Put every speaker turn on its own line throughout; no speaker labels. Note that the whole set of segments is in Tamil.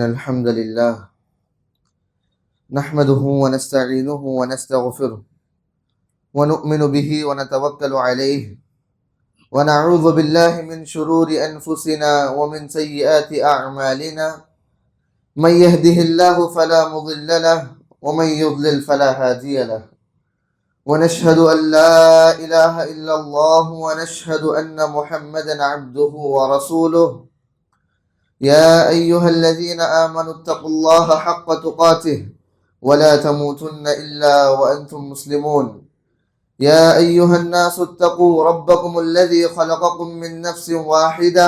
الحمد لله نحمده ونستعينه ونستغفره ونؤمن به ونتوكل عليه ونعوذ بالله من شرور أنفسنا ومن سيئات أعمالنا من يهده الله فلا مضل له ومن يضلل فلا هادي له ونشهد أن لا إله إلا الله ونشهد أن محمدا عبده ورسوله يا أيها الذين آمنوا اتقوا الله حق تقاته ولا تموتن إلا وأنتم مسلمون يا أيها الناس اتقوا ربكم الذي خلقكم من نفس واحدة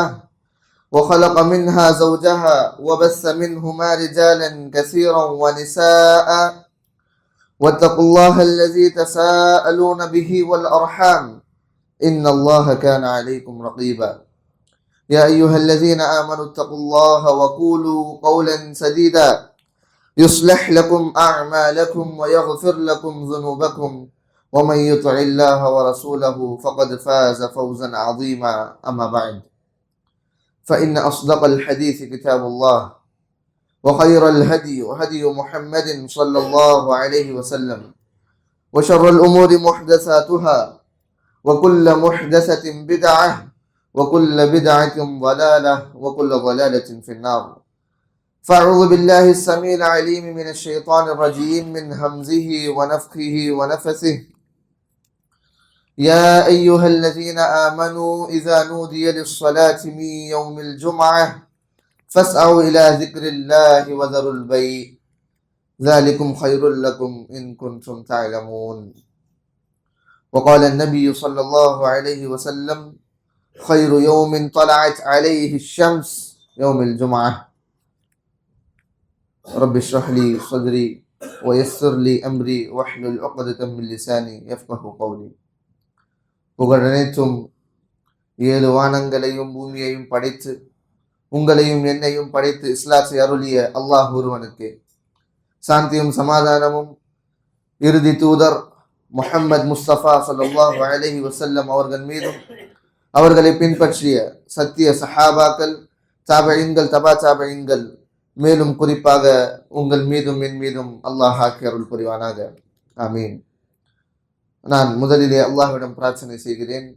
وخلق منها زوجها وبث منهما رجالا كثيرا ونساء واتقوا الله الذي تساءلون به والأرحام إن الله كان عليكم رقيبا يا أيها الذين آمنوا اتقوا الله وقولوا قولا سديدا يصلح لكم أعمالكم ويغفر لكم ذنوبكم ومن يطع الله ورسوله فقد فاز فوزا عظيما أما بعد فإن أصدق الحديث كتاب الله وخير الهدي هدي محمد صلى الله عليه وسلم وشر الأمور محدثاتها وكل محدثة بدعة وكل بدعة ضلالة وكل ضلالة في النار فأعوذ بالله السميع العليم من الشيطان الرجيم من همزه ونفخه ونفثه يا أيها الذين آمنوا إذا نودي للصلاة من يوم الجمعة فاسعوا إلى ذكر الله وذروا البيع ذلكم خير لكم إن كنتم تعلمون وقال النبي صلى الله عليه وسلم خير يوم طلعت عليه الشمس يوم الجمعة رب اشرح لي صدري ويسر لي أمري واحلل عقدة من لساني يفقه قولي புகழனைத்தும் ஏழு வானங்களையும் பூமியையும் படைத்து உங்களையும் என்னையும் படைத்து இஸ்லாத்தை அருளிய அல்லாஹ் ஒருவனுக்கு சாந்தியும் சமாதானமும் இறுதி தூதர் முஹம்மது முஸ்தபா ஸல்லல்லாஹு அலைஹி வஸல்லம் அவர்கள் மீதும் அவர்களை பின்பற்றிய சத்திய சஹாபாக்கள் தாபஈன்கள் தபா தாபஈன்கள் மேலும் குறிப்பாக உங்கள் மீதும் என் மீதும் அல்லாஹ் ஆக்கி அருள் புரிவானாக ஆமீன். நான் முதலிலே அல்லாஹ்விடம் பிரார்த்தனை செய்கிறேன்.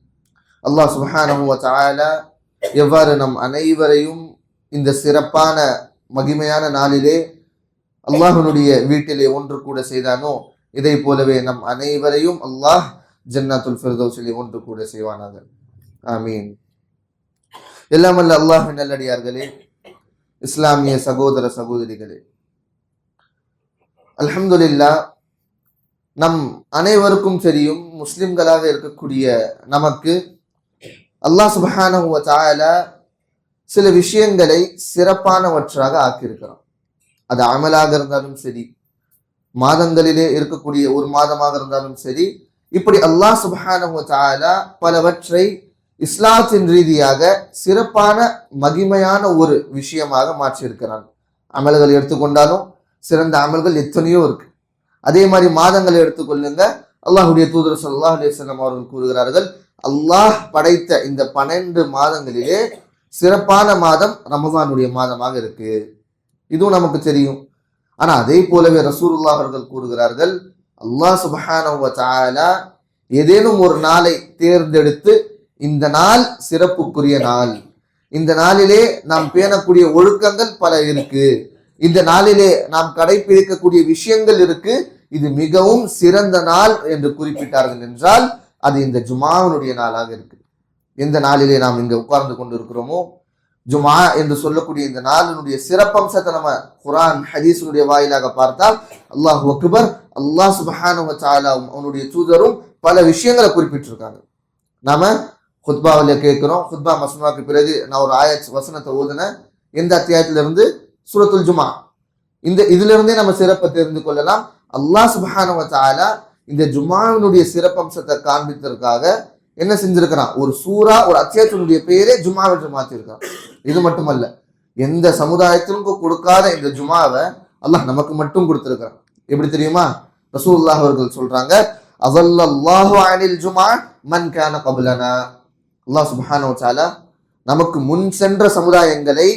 அல்லாஹ் சுப்ஹானஹு வ தஆலா எவ்வாறு நம் அனைவரையும் இந்த சிறப்பான மகிமையான நாளிலே அல்லாஹ்வினுடைய வீட்டிலே ஒன்று கூட செய்தானோ இதை போலவே நம் அனைவரையும் அல்லாஹ் ஜன்னத்துல் ஃபிர்தௌஸிலே ஒன்று கூட செய்வானாக ஆமீன். எல்லாம் வல்ல அல்லாஹ்வின் நல்லடியார்களே, இஸ்லாமிய சகோதர சகோதரிகளே, அல்ஹம்துலில்லாஹ், நம் அனைவருக்கும் தெரியும், முஸ்லிம்களாக இருக்கக்கூடிய நமக்கு அல்லாஹ் சுப்ஹானஹு வ தஆலா சில விஷயங்களை சிறப்பானவற்றாக ஆக்கியிருக்கிறான். அது அமலாக இருந்தாலும் சரி, மாதங்களிலே இருக்கக்கூடிய ஒரு மாதமாக இருந்தாலும் சரி, இப்படி அல்லாஹ் சுப்ஹானஹு வ தஆலா பலவற்றை இஸ்லாத்தின் ரீதியாக சிறப்பான மகிமையான ஒரு விஷயமாக மாற்றியிருக்கிறான். அமல்கள் எடுத்துக்கொண்டாலும் சிறந்த அமல்கள் எத்தனையோ இருக்கு. அதே மாதிரி மாதங்களை எடுத்துக்கொள்ளுங்க. அல்லாஹ்வுடைய தூதர் ஸல்லல்லாஹு அலைஹி வஸல்லம் அவர்கள் கூறுகிறார்கள், அல்லாஹ் படைத்த இந்த 12 மாதங்களிலே சிறப்பான மாதம் ரமஸானுடைய மாதமாக இருக்கு. இதுவும் நமக்கு தெரியும். ஆனா அதே போலவே ரசூலுல்லாஹ் அவர்கள் கூறுகிறார்கள், அல்லாஹ் சுப்ஹானஹு வ தஆலா ஏதேனும் ஒரு நாளை தேர்ந்தெடுத்து இந்த நாள் சிறப்புக்குரிய நாள், இந்த நாளிலே நாம் பேணக்கூடிய ஒழுக்கங்கள் பல இருக்கு, இந்த நாளிலே நாம் கடைபிடிக்கக்கூடிய விஷயங்கள் இருக்கு, இது மிகவும் சிறந்த நாள் என்று குறிப்பிட்டார்கள் என்றால் அது இந்த ஜுமாவுடைய நாளாக இருக்கு. எந்த நாளிலே நாம் இங்க உட்கார்ந்து கொண்டிருக்கிறோமோ, ஜுமா என்று சொல்லக்கூடிய இந்த நாளினுடைய சிறப்பம்சத்தை நம்ம குர்ஆன் ஹதீஸுடைய வாயிலாக பார்த்தால் அல்லாஹ் அக்பர், அல்லாஹ் சுப்ஹானஹு வ தஆலாவும் அவனுடைய தூதரும் பல விஷயங்களை குறிப்பிட்டிருக்காங்க. நாம ஹுத்பாவில கேட்கிறோம். ஹுத்பா மஸ்னூஆக்கு பிறகு நான் ஒரு ஆயத் வசனத்தை ஓதுனேன். எந்த அத்தியாயத்திலிருந்து? சூரத்துல் ஜுமா. இதுல இருந்தே நம்ம சிறப்பை தெரிந்து கொள்ளலாம். அல்லாஹ் சுப்ஹானஹு வ தஆலா இந்த ஜுமாவினுடைய சிறப்பம்சத்தை காண்பித்ததற்காக என்ன செஞ்சிருக்கிறான்? ஒரு சூரா, ஒரு அத்தியாயத்தினுடைய பெயரே ஜுமா என்று மாற்றிருக்கான். இது மட்டுமல்ல, எந்த சமுதாயத்திற்கும் கொடுக்காத இந்த ஜுமாவை அல்லாஹ் நமக்கு மட்டும் கொடுத்திருக்கிறான். எப்படி தெரியுமா? ரசூலுல்லாஹ் அவர்கள் சொல்றாங்க, அஸல்லல்லாஹு அனில் ஜுமா மன் கான கப்லனா. அல்லாஹ் சுப்ஹானஹு வ தஆலா நமக்கு முன் சென்ற சமுதாயங்களை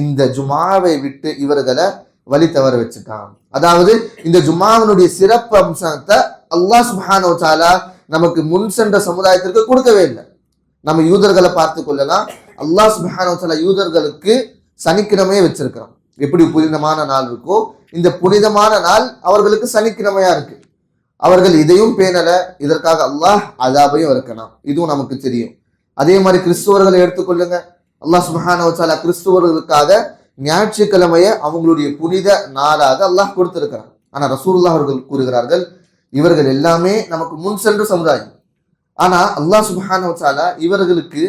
இந்த ஜுமாவை விட்டு இவர்களை வழி தவற வச்சுட்டான். அதாவது இந்த ஜுமாவினுடைய சிறப்பு அம்சத்தை அல்லாஹ் சுப்ஹானஹு வ தஆலா நமக்கு முன் சென்ற சமுதாயத்திற்கு கொடுக்கவே இல்லை. நம்ம யூதர்களை பார்த்து கொள்ளலாம். அல்லாஹ் சுப்ஹானஹு வ தஆலா யூதர்களுக்கு சனிக்கிழமையே வச்சிருக்கிறான். எப்படி புனிதமான நாள் இருக்கோ இந்த புனிதமான நாள் அவர்களுக்கு சனிக்கிழமையா இருக்கு. அவர்கள் இதையும் பேணல, இதற்காக அல்லாஹ் அதாபையும் இருக்கணும், இதுவும் நமக்கு தெரியும். அதே மாதிரி கிறிஸ்துவர்களை எடுத்துக்கொள்ளுங்க. அல்லாஹ் சுப்ஹானஹு வ தஆலா கிறிஸ்துவர்களுக்காக ஞாயிற்றுக்கிழமையை அவங்களுடைய புனித நாளாக அல்லாஹ் கொடுத்திருக்கிறான். ஆனா ரசூலுல்லாஹ் அவர்கள் கூறுகிறார்கள், இவர்கள் எல்லாமே நமக்கு முன் சென்ற சமுதாயம். ஆனா அல்லாஹ் சுப்ஹானஹு வ தஆலா இவர்களுக்கு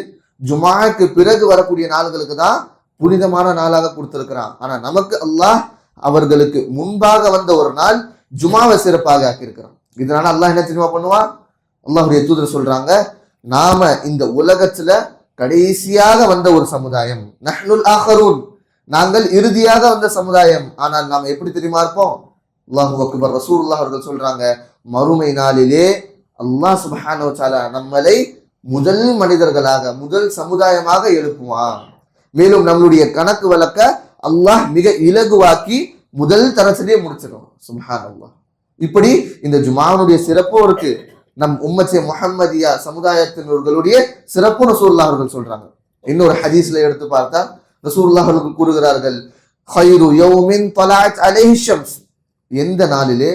ஜுமாக்கு பிறகு வரக்கூடிய நாள்களுக்கு தான் புனிதமான நாளாக கொடுத்திருக்கிறான். ஆனா நமக்கு அல்லாஹ் அவர்களுக்கு முன்பாக வந்த ஒரு நாள் ஜுமாவை சிறப்பாக ஆக்கியிருக்கிறான். இதனால அல்லாஹ் என்ன தெரியுமா பண்ணுவான்? அல்லாஹ்வுடைய தூதர் சொல்றாங்க, நாம இந்த உலகத்துல கடைசியாக வந்த ஒரு சமுதாயம், நஹ்னுல் ஆஹரூன், நாங்கள் இறுதியாக வந்த சமுதாயம். ஆனால் நாம் எப்படி தெரியுமா இருப்போம்? அல்லாஹு அக்பர். ரசூலுல்லாஹ் அவர்கள் சொல்றாங்க, மறுமை நாளிலே அல்லாஹ் சுப்ஹானஹு வ தஆலா நம்மளை முதல் மனிதர்களாக முதல் சமுதாயமாக எழுப்புவான். மேலும் நம்மளுடைய கணக்கு வழக்க அல்லாஹ் மிக இலகுவாக்கி முதல் தரத்திலேயே முடிச்சிடும். சுப்ஹானல்லாஹ். இப்படி இந்த ஜுமாவுடைய சிறப்பும் இருக்கு. நம் உம்மத்தே முஹம்மதியா சமுதாயத்தினர்களுடைய சிறப்பு ரசூலுல்லாஹ் அவர்கள் சொல்றாங்க. இன்னொரு ஹதீஸ்ல எடுத்து பார்த்தா ரசூலுல்லாஹ் அவர்கள் கூறுகிறார்கள், ഖൈറു யௌமின் தலஅத் அலைஹி ஷம்ஸ், எந்த நாளிலே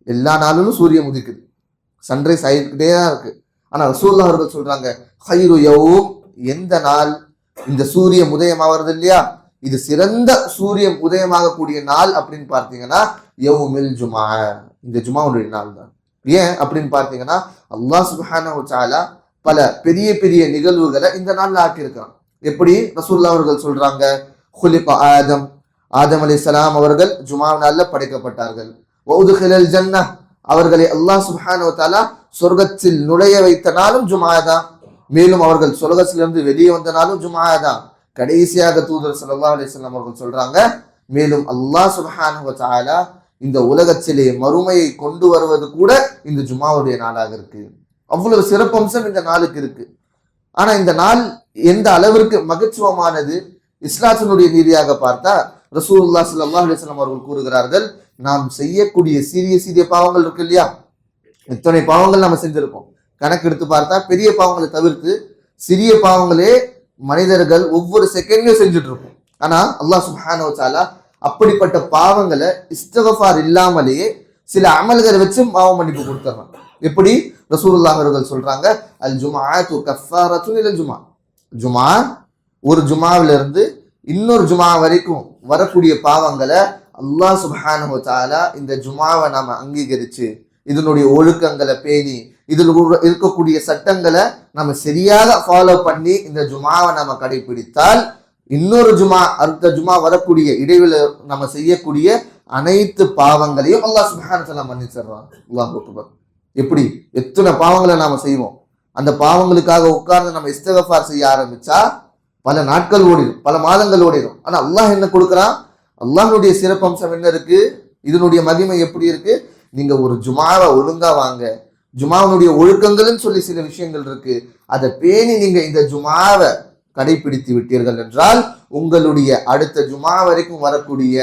எல்லா நாளிலும் சூரியன் உதிக்குது, சன்ரைஸ் ஆகிட்டே தான் இருக்கு. ஆனா ரசூலுல்லாஹ் அவர்கள் சொல்றாங்க, ഖൈറു யௌம், எந்த நாள் இந்த சூரியன் உதயமாகிறது இல்லையா, இது சிறந்த சூரியன் உதயமாகக்கூடிய நாள் அப்படின்னு பார்த்தீங்கன்னா யௌமுல் ஜுமா, இந்த ஜுமாவுடைய நாள் தான். ஏன் அப்படின்னு பார்த்தீங்கன்னா அல்லாஹ் சுப்ஹானஹு வ தஆலா பல பெரிய பெரிய நிகழ்வுகளை இந்த நாள்ல ஆக்கியிருக்கான். எப்படி ரசூலுல்லாஹ் அவர்கள் சொல்றாங்க, குலிக ஆதம், ஆதம் அலைஹிஸ்ஸலாம் அவர்கள் ஜுமா நாள்ல படைக்கப்பட்டார்கள். வஉத்கிலல் ஜன்னஹ், அவர்களை அல்லாஹ் சுப்ஹானஹு வ தஆலா சொர்க்கத்தில் நுழைய வைத்த நாளும் ஜுமா தான். மேலும் அவர்கள் சொர்க்கத்திலிருந்து வெளியே வந்த நாளும் ஜுமா தான். கடைசியாக தூதர் ஸல்லல்லாஹு அலைஹி வஸல்லம் அவர்கள் சொல்றாங்க, மேலும் அல்லாஹ் சுப்ஹானஹு வ தஆலா இந்த உலகத்திலே மறுமையை கொண்டு வருவது கூட இந்த ஜுமாவுடைய நாளாக இருக்கு. அவ்வளவு சிறப்பம்சம் இந்த நாளுக்கு இருக்கு. ஆனா இந்த நாள் எந்த அளவிற்கு மகத்துவமானது இஸ்லாத்தினுடைய ரீதியாக பார்த்தா ரசூலுல்லாஹ் ஸல்லல்லாஹு அலைஹி வஸல்லம் அவர்கள் கூறுகிறார்கள், நாம் செய்யக்கூடிய சிறிய சிறிய பாவங்கள் இருக்கு இல்லையா, இத்தனை பாவங்கள் நம்ம செஞ்சிருக்கோம். கணக்கு எடுத்து பார்த்தா பெரிய பாவங்களை தவிர்த்து சிறிய பாவங்களே மனிதர்கள் ஒவ்வொரு செகண்ட்லயும் செஞ்சுட்டு இருக்கும். ஆனா அல்லாஹ் சுப்ஹானஹு வ தஆலா அப்படிப்பட்ட பாவங்களை இஸ்திக்ஃபார் இல்லாமலேயே சில அமல்களை வச்சு பாவ மன்னிப்பு கொடுத்துறான். எப்படி ரசூலுல்லாஹ் அவர்கள் சொல்றாங்க, அல் ஜும்ஆத்து கஃபாரத்துன் இலல் ஜும்ஆ, ஜும்ஆ ஒரு ஜும்ஆவில இருந்து இன்னொரு ஜும்ஆ வரைக்கும் வரக்கூடிய பாவங்களை அல்லாஹ் சுப்ஹானஹு வ தஆலா இந்த ஜும்ஆவை நாம அங்கீகரிச்சு இதனுடைய ஒழுக்கங்களை பேணி இதில் இருக்கக்கூடிய சட்டங்களை நம்ம சரியாக ஃபாலோ பண்ணி இந்த ஜும்ஆவை நம்ம கடைபிடித்தால் இன்னொரு ஜும்ஆ அடுத்த ஜும்ஆ வரக்கூடிய இடைவெளி நம்ம செய்யக்கூடிய அனைத்து பாவங்களையும் அல்லாஹ் சுப்ஹானஹு வ தஆலா மன்னிச்சிடுறான். அல்லாஹ் அக்பர். எப்படி எத்தனை பாவங்களை நாம செய்வோம், அந்த பாவங்களுக்காக உட்கார்ந்து நம்ம இஸ்திக்ஃபார் செய்ய ஆரம்பிச்சா பல நாட்கள் ஓடிடும், பல மாதங்கள் ஓடிடும். ஆனா அல்லாஹ் என்ன கொடுக்குறான்? அல்லாஹ்னுடைய சிறப்பம்சம் என்ன இருக்கு, இதனுடைய மகிமை எப்படி இருக்கு? நீங்க ஒரு ஜும்ஆவை ஒழுங்கா வாங்க, ஜும்ஆவுடைய ஒழுக்கங்கள்னு சொல்லி சில விஷயங்கள் இருக்கு, அதை பேணி நீங்க இந்த ஜும்ஆவை கடைபிடித்து விட்டீர்கள் என்றால் உங்களுடைய அடுத்த ஜும்ஆ வரைக்கும் வரக்கூடிய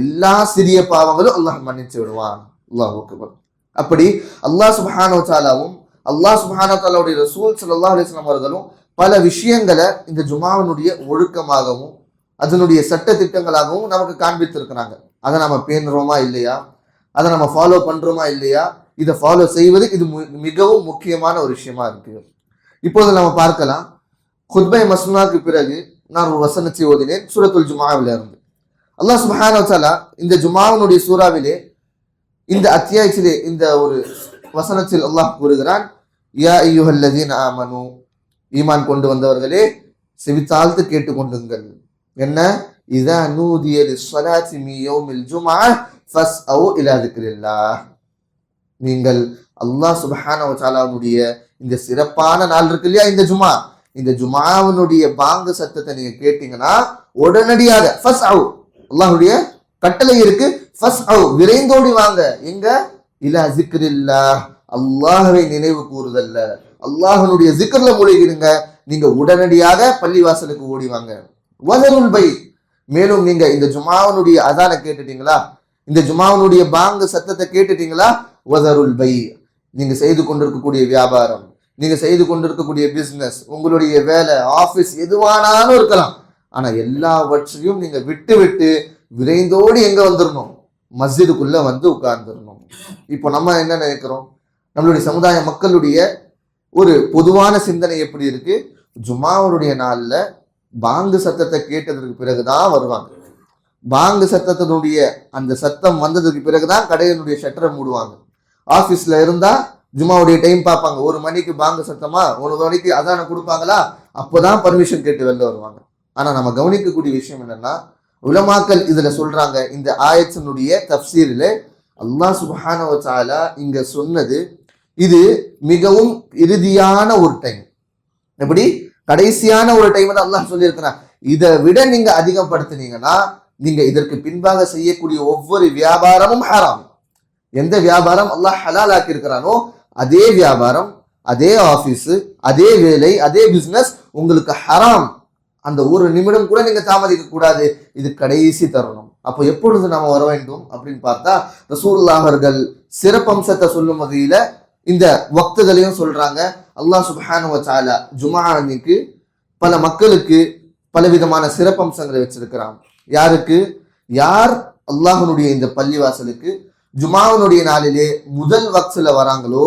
எல்லா சிறிய பாவங்களும் அல்லாஹ் மன்னிச்சு விடுவான். அல்லாஹ் அக்பர். அப்படி அல்லாஹ் சுப்ஹானஹு வ தஆலாவும் அல்லாஹ் சுப்ஹானஹு வ தஆலாவுடைய ரசூல் ஸல்லல்லாஹு அலைஹி வஸல்லம் அவர்களும் பல விஷயங்களை இந்த ஜும்ஆவினுடைய ஒழுக்கமாகவும் அதனுடைய சட்ட திட்டங்களாகவும் நமக்கு காண்பித்திருக்கிறாங்க. அதை நம்ம பேணுறோமா இல்லையா, அதை நம்ம ஃபாலோ பண்றோமா இல்லையா, இதை ஃபாலோ செய்வது இது மிகவும் முக்கியமான ஒரு விஷயமா இருக்கு. இப்போது நம்ம பார்க்கலாம், குத்பை மஸ்னூனாக்கு பிறகு நான் ஒரு வசனத்தை ஓதினேன் சூரத்துல் ஜும்ஆவில இருந்து. அல்லாஹ் சுப்ஹானஹு வ தஆலா இந்த ஜும்ஆவினுடைய சூறாவிலே இந்த அத்தியாயத்திலே இந்த ஒரு வசனத்தில் அல்லாஹ் கூறுகிறான், யா அய்யுஹல்லதீன ஆமனு, ஈமான் கொண்டு வந்தவர்களே செவித்தாழ்த்து கேட்டுக்கொண்டுங்கள். என்ன? இதா நூதிய லிஸ்ஸலாத்தி மின் யௌமில் ஜும்ஆ ஃபஸ்அவு இலா திக்ரில்லாஹ், நீங்கள் அல்லாஹ் சுப்ஹானஹு வ தஆலாவுடைய இந்த சிறப்பான நாள் இருக்கு இல்லையா, இந்த ஜும்ஆ, இந்த ஜும்ஆவினுடைய பாங்கு சத்தத்தை நீங்க கேட்டீங்கன்னா உடனடியாக ஃபஸ்அவு, அல்லாஹ்வுடைய கட்டளை இருக்கு, ஃபஸ்அவு விரைந்தோடி வாங்க. எங்க? இலா திக்ரில்லாஹ், அல்லாஹ்வை நினைவு கூறுதல்ல, அல்லாஹ்வுடைய ஜிக்ர்ல மூழ்கிடுங்க. நீங்க உடனடியாக பள்ளிவாசலுக்கு ஓடி வாங்க. வதருல் பை, மேலும் நீங்க இந்த ஜுமாவனுடைய அதானை கேட்டுட்டீங்களா, இந்த ஜுமாவனுடைய பாங்கு சத்தத்தை கேட்டுட்டீங்களா, வதருல் பை, நீங்க செய்து கொண்டிருக்கக்கூடிய வியாபாரம், நீங்க செய்து கொண்டிருக்கக்கூடிய பிசினஸ், உங்களுடைய வேலை, ஆபீஸ் எதுவானாலும் இருக்கலாம், ஆனா எல்லாவற்றையும் நீங்க விட்டு விட்டு விரைந்தோடு எங்க வந்துடணும், மஸ்ஜிதுக்குள்ள வந்து உட்கார்ந்துடணும். இப்போ நம்ம என்ன நினைக்கிறோம், நம்மளுடைய சமுதாய மக்களுடைய ஒரு பொதுவான சிந்தனை எப்படி இருக்கு, ஜுமாவுடைய நாள்ல பாங்கு சத்தத்தை கேட்டதற்கு பிறகுதான் வருவாங்க, பாங்கு சத்தத்தினுடைய அந்த சத்தம் வந்ததுக்கு பிறகுதான் கடையினுடைய ஷட்டரை மூடுவாங்க. ஆபீஸ்ல இருந்தா ஜுமாவுடைய டைம் பார்ப்பாங்க, 1 மணிக்கு பாங்கு சத்தமா, 1 மணிக்கு அதான கொடுப்பாங்களா, அப்போதான் பர்மிஷன் கேட்டு வெளில வருவாங்க. ஆனா நம்ம கவனிக்கக்கூடிய விஷயம் என்னன்னா, உலமாக்கள் இதுல சொல்றாங்க, இந்த ஆயத்தினுடைய தஃப்சீரில் அல்லாஹ் சுப்ஹானஹு வ தஆலா இங்க சொன்னது இது மிகவும் இறுதியான ஒரு டைம். எப்படி கடைசியான ஒரு டைம் தான் அல்லாஹ் சொல்லியிருக்கிறான். இதை விட நீங்க அதிகப்படுத்தினீங்கன்னா நீங்க இதற்கு பின்பாக செய்யக்கூடிய ஒவ்வொரு வியாபாரமும் ஹராம். எந்த வியாபாரம் அல்லாஹ் ஹலால் ஆக்கி இருக்கிறானோ அதே வியாபாரம், அதே ஆபீஸ், அதே வேலை, அதே பிசினஸ் உங்களுக்கு ஹராம். அந்த ஒரு நிமிடம் கூட நீங்க தாமதிக்க கூடாது, இது கடைசி தருணம். அப்போ எப்பொழுது நாம வர வேண்டும் அப்படின்னு பார்த்தா, ரசூலுல்லாஹ் அவர்கள் சிறப்பம்சத்தை சொல்லும் வகையில இந்த வக்துகளையும் சொல்றாங்க. அல்லாஹ் சுப்ஹானஹு வ தஆலா ஜுமா அன்னைக்கு பல மக்களுக்கு பலவிதமான சிறப்பம்சங்களை வச்சிருக்கிறான். யாருக்கு, யார் அல்லாஹ்வுடைய இந்த பள்ளிவாசலுக்கு ஜுமாவுடைய நாளிலே முதல் வக்துல வராங்களோ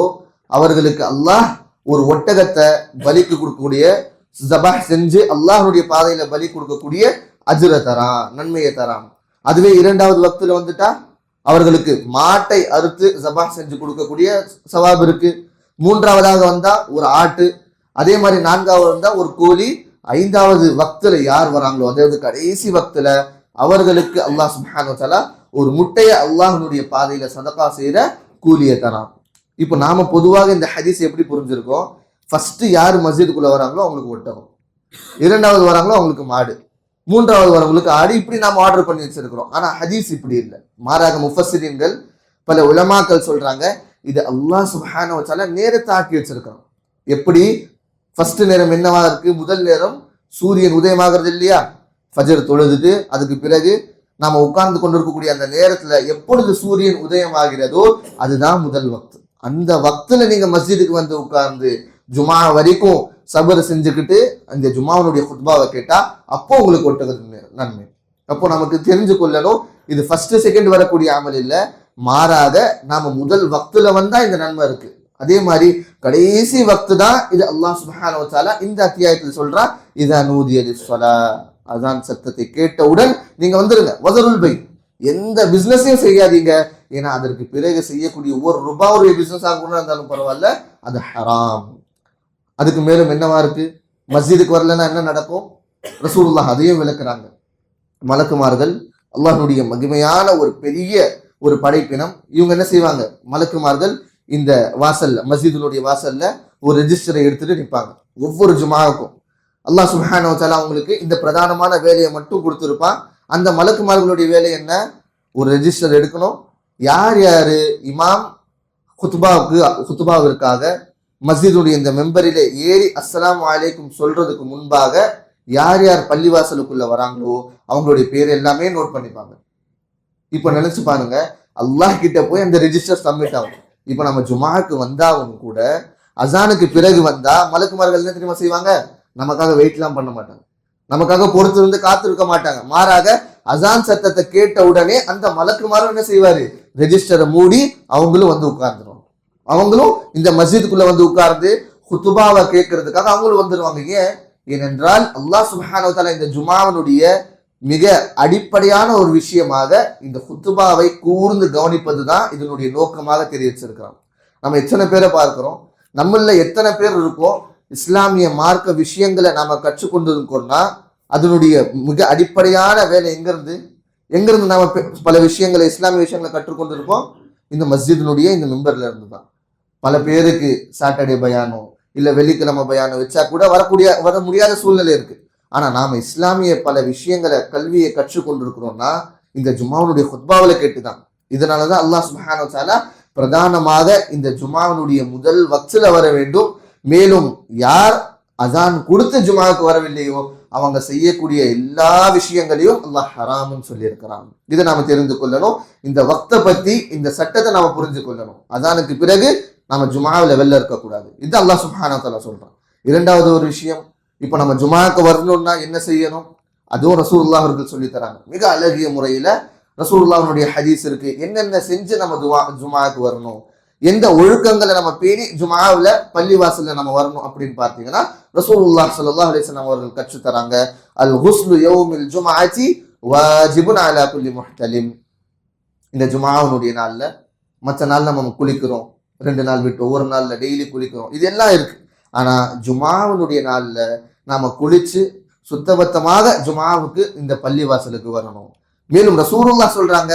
அவர்களுக்கு அல்லாஹ் ஒரு ஒட்டகத்தை பலிக்கு கொடுக்கக்கூடிய, ஜபஹ் செஞ்சு அல்லாஹ்வுடைய பாதையில பலி கொடுக்கக்கூடிய அஜ்ர தரான், நன்மையை தரான். அதுவே 2வது வக்துல வந்துட்டா அவர்களுக்கு மாட்டை அறுத்து ஜபஹ் செஞ்சு கொடுக்கக்கூடிய சவாப் இருக்கு. 3வதாக வந்தா ஒரு ஆட்டு, அதே மாதிரி 4வது வந்தா ஒரு கோழி. 5வது வக்துல யார் வராங்களோ, அதாவது கடைசி வக்துல அவர்களுக்கு அல்லாஹ் சுப்ஹானஹு வ தஆலா ஒரு முட்டையை அல்லாஹ்வுடைய பாதையில சதகா செய்யற கூலியை தரான். இப்போ நாம பொதுவாக இந்த ஹதீஸ் எப்படி புரிஞ்சிருக்கோம், ஃபர்ஸ்ட் யார் மஸ்ஜிதுக்குள்ள வராங்களோ அவங்களுக்கு ஒட்டகம், 2வது வராங்களோ அவங்களுக்கு மாடு, 3வது வரவங்களுக்கு ஆடு, இப்படி நாம ஆர்டர் பண்ணி வச்சிருக்கிறோம். ஆனா ஹதீஸ் இப்படி இல்லை. மாறாக முஃபஸ்ஸிரீன்கள் பல உலமாக்கள் சொல்றாங்க, இது அல்லாஹ் சுப்ஹானஹு வ தஆலா நேரத்தை ஆக்கி வச்சிருக்கான். எப்படி ஃபர்ஸ்ட் நேரம் என்னவா இருக்கு, முதல் நேரம் சூரியன் உதயமாகிறது இல்லையா, ஃபஜர் தொழுதுட்டு அதுக்கு பிறகு நாம உட்கார்ந்து கொண்டிருக்கக்கூடிய அந்த நேரத்துல எப்பொழுது சூரியன் உதயமாகிறதோ அதுதான் முதல் வக்து. அந்த வக்துல நீங்க மஸ்ஜிதுக்கு வந்து உட்கார்ந்து ஜுமா வரைக்கும் சபர் செஞ்சுக்கிட்டு அந்த ஜுமாவுடைய குத்பாவை கேட்டா அப்போ உங்களுக்கு ஒட்டகத்து நன்மை. அப்போ நமக்கு தெரிஞ்சு கொள்ளணும், இது ஃபர்ஸ்ட் செகண்ட் வரக்கூடிய அமல் இல்லை, மாறாக நாம முதல் வக்துல வந்தா இந்த நன்மை இருக்கு. அதே மாதிரி கடைசி வக்து தான் இது. அல்லாஹ் சுப்ஹானஹு வ தஆலா இந்த அத்தியாயத்தில் சொல்றா, இதா நூதிய லிஸ்ஸலா, அதான் சத்தத்தை கேட்டவுடன் நீங்க வந்துருங்க. வதருல் பை, எந்த பிசினஸையும் செய்யாதீங்க, ஏன்னா அதற்கு பிறகு செய்யக்கூடிய ஒவ்வொரு ரூபாவுடைய பிசினஸ் ஆக இருந்தாலும் பரவாயில்ல, அது ஹராம். அதுக்கு மேலும் என்னவா இருக்கு, மஸ்ஜிதுக்கு வரலன்னா என்ன நடக்கும், ரசூலுல்லாஹ் அதையும் விளக்குறாங்க. மலக்குமார்கள் அல்லாஹ்வுடைய மகிமையான ஒரு பெரிய ஒரு படைப்பினம், இவங்க என்ன செய்வாங்க, மலக்குமார்கள் இந்த வாசல்ல, மஸ்ஜிதுடைய வாசல்ல ஒரு ரெஜிஸ்டரை எடுத்துட்டு நிற்பாங்க. ஒவ்வொரு ஜுமாவுக்கும் அல்லாஹ் சுப்ஹானஹு வ தஆலா அவங்களுக்கு இந்த பிரதானமான வேலையை மட்டும் கொடுத்துருப்பான். அந்த மலக்குமார்களுடைய வேலை என்ன, ஒரு ரெஜிஸ்டர் எடுக்கணும், யார் யாரு இமாம் குத்துபாவிற்காக மஸ்ஜிதுடைய இந்த மெம்பரிலே ஏறி அஸ்ஸலாமு அலைக்கும் சொல்றதுக்கு முன்பாக யார் யார் பள்ளிவாசலுக்குள்ள வராங்களோ அவங்களுடைய பேர் எல்லாமே நோட் பண்ணிப்பாங்க. இப்ப நினைச்சு பாருங்க, அல்லாஹ் கிட்ட போய் அந்த ரெஜிஸ்டர் சப்மிட் ஆகும். இப்ப நம்ம ஜுமாக்கு வந்தாவும் கூட அசானுக்கு பிறகு வந்தா மலக்குமார்கள் என்ன தெரியுமா செய்வாங்க, நமக்காக வெயிட்லாம் பண்ண மாட்டாங்க, நமக்காக பொறுத்து இருந்து காத்திருக்க மாட்டாங்க. மாறாக அசான் சத்தத்தை கேட்ட உடனே அந்த மலக்குமாரும் என்ன செய்வாரு, ரெஜிஸ்டரை மூடி அவங்களும் வந்து உட்கார்ந்துருவாங்க. அவங்களும் இந்த மஸ்ஜிதுக்குள்ள வந்து உட்கார்ந்து குத்துபாவை கேட்கறதுக்காக அவங்களும் வந்துருவாங்க. ஏனென்றால் அல்லாஹ் சுப்ஹானஹு வ தஆலா இந்த ஜுமாவினுடைய மிக அடிப்படையான ஒரு விஷயமாக இந்த குத்துபாவை கூர்ந்து கவனிப்பது தான் இதனுடைய நோக்கமாக தெரிவிச்சிருக்கிறோம். நம்ம எத்தனை பேரை பார்க்கிறோம், நம்மள எத்தனை பேர் இருக்கோம் இஸ்லாமிய மார்க்க விஷயங்களை நாம கற்றுக்கொண்டு இருக்கோம்னா அதனுடைய மிக அடிப்படையான வேலை எங்கிருந்து நாம பல விஷயங்களை இஸ்லாமிய விஷயங்களை கற்றுக்கொண்டு இருக்கோம், இந்த மஸ்ஜிதினுடைய இந்த மெம்பர்ல இருந்து தான். பல பேருக்கு சாட்டர்டே பயானோ இல்ல வெள்ளிக்கிழமை பயானோ வச்சா கூட வர முடியாத சூழ்நிலை இருக்கு. ஆனா நாம இஸ்லாமிய பல விஷயங்களை கல்வியை கற்றுக்கொண்டிருக்கிறோம்னா இந்த ஜுமாவுடைய குத்பாவில கேட்டுதான். இதனாலதான் அல்லாஹ் சுப்ஹானஹு வ தஆலா பிரதானமாக இந்த ஜுமாவுடைய முதல் வக்துல வர வேண்டும். மேலும் யார் அசான் கொடுத்து ஜுமாவுக்கு வரவில்லையோ அவங்க செய்யக்கூடிய எல்லா விஷயங்களையும் அல்லாஹ் ஹராம்னு சொல்லியிருக்கிறான். இதை நாம தெரிந்து கொள்ளணும். இந்த வக்தை பத்தி இந்த சட்டத்தை நாம புரிஞ்சு கொள்ளணும். அதானுக்கு பிறகு நம்ம ஜுமாவில் வெளில இருக்கக்கூடாது. இது அல்லாஹ் சுப்ஹானஹு வ தஆலா சொல்றான். இரண்டாவது ஒரு விஷயம், இப்ப நம்ம ஜுமாவுக்கு வரணும்னா என்ன செய்யணும், அதுவும் ரசூலுல்லாஹ் அவர்கள் சொல்லி தராங்க. மிக அழகிய முறையில ரசூலுல்லாஹ்வுடைய ஹதீஸ் இருக்கு. என்னென்ன செஞ்சு நம்ம ஜுமாவுக்கு வரணும், எந்த ஒழுக்கங்களை நம்ம பேணி ஜுமாவில் பள்ளிவாசல்ல நம்ம வரணும் அப்படின்னு பார்த்தீங்கன்னா ரசூலுல்லாஹ் ஸல்லல்லாஹு அலைஹி வஸல்லம் அவர்கள் கற்று தராங்க. அல் குஸ்லு யௌமில் ஜும்ஆத்தி வாஜிபுன் அலா குல்லி முஹ்தலிம். இந்த ஜுமாவுடைய நாள்ல, மற்ற நாள் நம்ம குளிக்கிறோம், 2 நாள் விட்டு ஒவ்வொரு நாள்ல டெய்லி குளிக்கிறோம், இது எல்லாம் இருக்கு. ஆனா ஜுமாவுடைய நாள்ல நாம குளிச்சு சுத்தபத்தமாக ஜுமாவுக்கு இந்த பள்ளிவாசலுக்கு வரணும். மேலும் ரசூலுல்லாஹ் சொல்றாங்க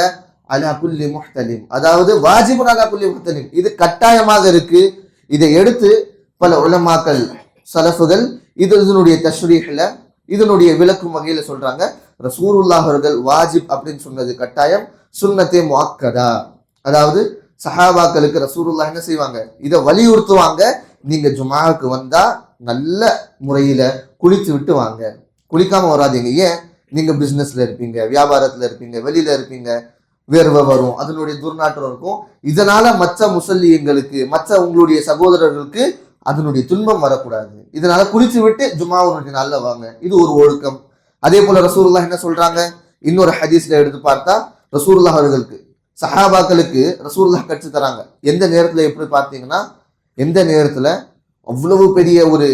அலா குல்லி முஹ்தலிம், அதாவது வாஜிபுன் அலா குல்லி முஹ்தலிம், இது கட்டாயமாக இருக்கு. இதை எடுத்து பல உலமாக்கள் சலஃபுகள் இதனுடைய தஷ்ரீஹ்ல இதனுடைய விளக்கும் வகையில சொல்றாங்க, ரசூலுல்லாஹ் அவர்கள் வாஜிப் அப்படின்னு சொன்னது கட்டாயம், சுன்னத்தே முஅக்கதா, அதாவது சஹாபாக்களுக்கு ரசூலுல்லாஹ் என்ன செய்வாங்க, இதை வலியுறுத்துவாங்க. நீங்க ஜுமாவுக்கு வந்தா நல்ல முறையில குளித்து விட்டு வாங்க, குளிக்காம வராதீங்க. ஏன், நீங்க பிசினஸ்ல இருப்பீங்க, வியாபாரத்துல இருப்பீங்க, வெளியில இருப்பீங்க, வேர்வை வரும், அதனுடைய துர்நாற்றம் இருக்கும். இதனால மற்ற முசல்லியங்களுக்கு, மற்ற உங்களுடைய சகோதரர்களுக்கு அதனுடைய துன்பம் வரக்கூடாது. இதனால குளிச்சு விட்டு ஜுமாவுடைய நாள்ல வாங்க. இது ஒரு ஒழுக்கம். அதே போல ரசூலுல்லாஹ் என்ன சொல்றாங்க, இன்னொரு ஹதீஸ்ல எடுத்து பார்த்தா ரசூலுல்லாஹ் அவர்களுக்கு சஹாபாக்களுக்கு ரசூலுல்லாஹ் கற்று தராங்க. எந்த நேரத்துல எப்படி பார்த்தீங்கன்னா, எந்த நேரத்துல அவ்வளவு பெரிய ஒரு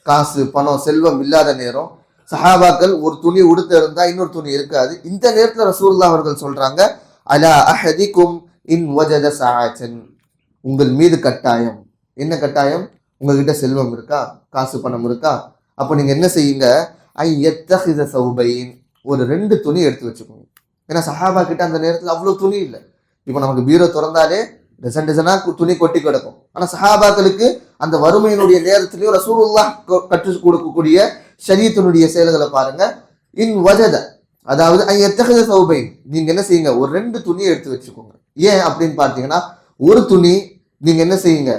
காசு பணம் செல்வம் இல்லாத நேரம், சஹாபாக்கள் ஒரு துணி உடுத்த இருந்தா இன்னொரு துணி இருக்காது. இந்த நேரத்துல ரசூலுல்லாஹ் அவர்கள் சொல்றாங்க, அலா அஹதிக்கும் இன் வஜத சஆத்தன், உங்கள் மீது கட்டாயம். என்ன கட்டாயம், உங்ககிட்ட செல்வம் இருக்கா, காசு பணம் இருக்கா, அப்போ நீங்க என்ன செய்யுங்க, ஐ யத்தஹிஸ ஸௌபைன், ஒரு 2 துணி எடுத்து வச்சுக்கோங்க. ஏன்னா சஹாபா கிட்ட அந்த நேரத்துல அவ்வளவு துணி இல்லை. இப்போ நமக்கு பீரோ திறந்தாலே டசன் டசனா துணி கொட்டி கிடக்கும். ஆனா சஹாபாக்களுக்கு அந்த வறுமையினுடைய நேரத்திலேயும் ரசூலுல்லாஹ் கற்றுக் கொடுக்கக்கூடிய ஷரீஅத்தினுடைய செயல்களை பாருங்க. இன் வஜத, அதாவது ஐ யத்தஹிஸ ஸௌபைன், நீங்க என்ன செய்யுங்க, ஒரு 2 துணியை எடுத்து வச்சுக்கோங்க. ஏன் அப்படின்னு பார்த்தீங்கன்னா, ஒரு துணி நீங்க என்ன செய்யுங்க,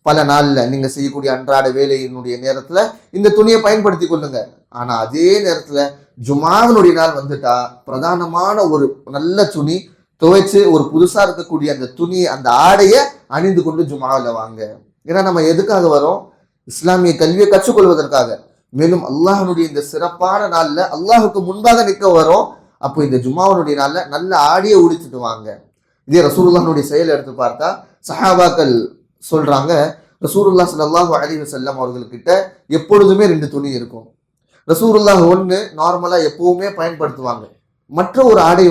பல நாள்ல நீங்க செய்யக்கூடிய அன்றாட வேலையினுடைய நேரத்துல இந்த துணியை பயன்படுத்தி கொள்ளுங்க. ஆனா அதே நேரத்துல ஜுமாவினுடைய நாள் வந்துட்டா பிரதானமான ஒரு நல்ல துணி துவைச்சு ஒரு புதுசா இருக்கக்கூடிய அந்த துணி, அந்த ஆடையை அணிந்து கொண்டு ஜுமாவில் வாங்க. ஏன்னா நம்ம எதுக்காக வரோம், இஸ்லாமிய கல்வியை கற்றுக்கொள்வதற்காக. மேலும் அல்லாஹனுடைய இந்த சிறப்பான நாள்ல அல்லாஹுக்கு முன்பாக நிற்க வரோம். அப்போ இந்த ஜுமாவுடைய நாள்ல நல்ல ஆடையை உடுத்திட்டு வாங்க. இதே ரசூலுல்லாஹ்வுடைய செயல் எடுத்து பார்த்தா சஹாபாக்கள் சொல்றாங்க, ரசூலுல்லாஹ் ஸல்லல்லாஹு அலைஹி வஸல்லம் அவர்கள்கிட்ட எப்பொழுதுமே 2 துணி இருக்கும். ரசூலுல்லாஹ் ஒன்று நார்மலா எப்பவுமே பயன்படுத்துவாங்க, மற்ற ஒரு ஆடை